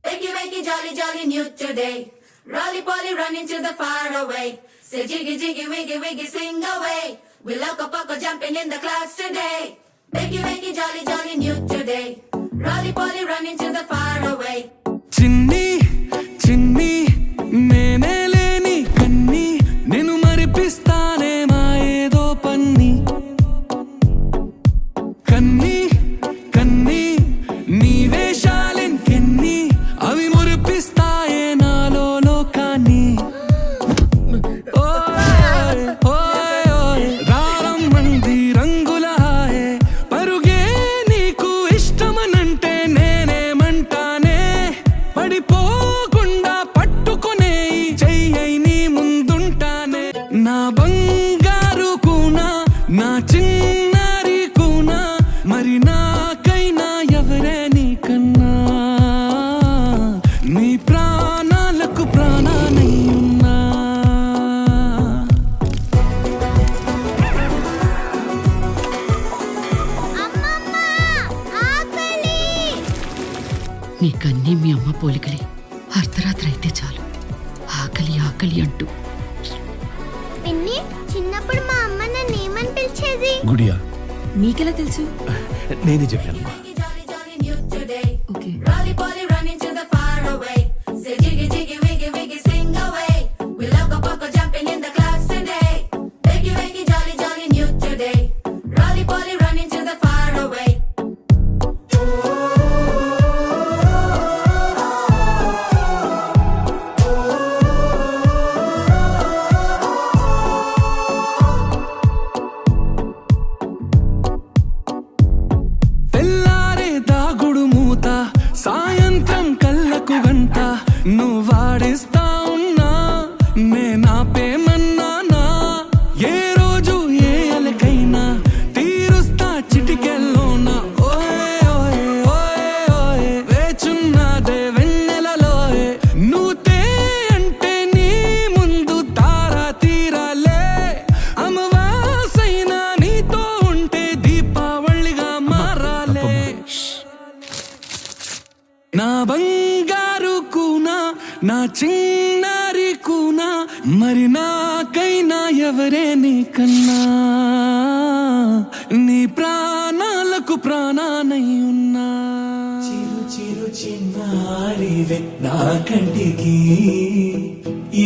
Wakey, wakey, jolly, jolly, new today. Rolly poly, running to the far away. Say jiggy, jiggy, wiggy, wiggy, sing away. We loco poco jumping in the clouds today. Wakey, wakey, jolly, jolly, new today. Rolly poly, running to the far away. చిన్ని చిన్ని నేనే లేని కన్ని నేను మరిపిస్తానే మా ఏదో పన్ని కన్ని కన్ని నీ వేషాలెంకెన్ని అవి మురిపిస్తాయే నాలో లోకాన్ని ఓయ్ ఓయ్ ఓయ్ రారం మంది రంగుల హాయే పరుగే నీకు ఇష్టమనంటే నేనేమంటానే పడిపోకుండా పట్టుకునే చెయ్యై నీ ముందుంటానే నా బంగారు కూనా నా చిన్నారి కూనా మరి నాకైనా ఎవరే నీకన్నా నీ ప్రాణాలకు ప్రాణానై ఉన్నా నీకన్నీ మీ అమ్మ పోలికలే. అర్ధరాత్రి అయితే చాలు ఆకలి ఆకలి అంటూ. పిన్ని చిన్నప్పుడు మా అమ్మ నన్ను ఏమని పిలిచేది? గుడియా నీకెలా తెలుసు? నేనే చెప్పాను. Wakey, jolly, jolly, new today. Okay. Rolly poly, running to the far away. Say jiggy, jiggy, wiggy, wiggy, sing away. We loco poco jumping in the clouds today. Wakey, wakey, jolly, jolly, new today. Rolly poly, running to the far away. తెల్లారే దాగుడు మూత సాయంత్రం కళ్ళకు గంట నువ్వు వాడిస్తా ఉన్నా నేనాపేమన్నానా ఏ రోజు ఏ అలకైనా తీరుస్తా చిటికెల్లోనా ఓయే ఓయే ఓయే ఓయే వేచున్నదే వెన్నెలలోయే నువ్వుతే అంటే నీ ముందు తారా తీరాలే అమవాసైనా నీతో ఉంటే దీపావళిగా మారాలే నా బంగారు కూనా నా చిన్నారి కూనా మరి నాకైనా ఎవరే నీకన్నా నీ ప్రాణాలకు ప్రాణానై ఉన్నా చిరు చిరు చిన్నారివే నా కంటికి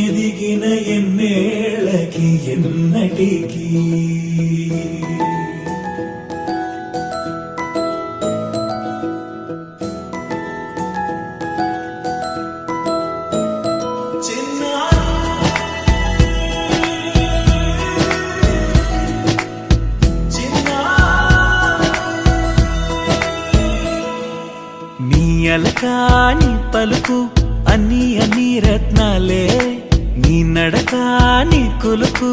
ఎదిగిన ఎన్నేళ్ళకి ఎన్నటికి నీ అలకాని పలుకు అన్ని అన్ని రత్నాలే నీ నడకాని కొలుకు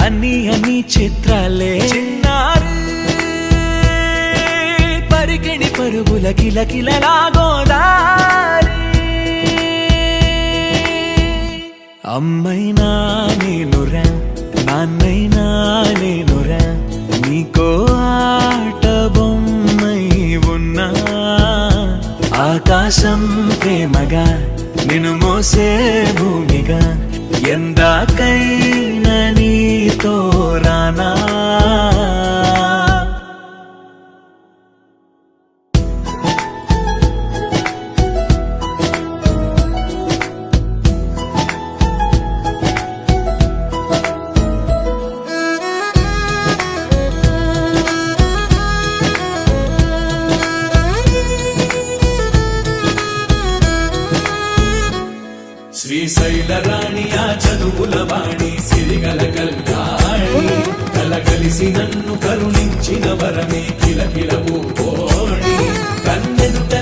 అన్ని అన్ని చిత్రాలే చిన్నారి పరికిణి పరుగుల కిలకిలలాగోదారి అమ్మైనా నేనురా నాన్నైనా నేనురా నీకో ఆట బొమ్మై ఉన్నా ఆకాశం ప్రేమగా నిన్ను మోసే భూమిగా ఎందాకైనా నీతో రానా శ్రీశైల రాణియా చదువుల వాణి సిరిగల కల్యాణి కలగలిసి నన్ను కరుణించిన వరమే కిలకిల ఓణి కన్నెదుట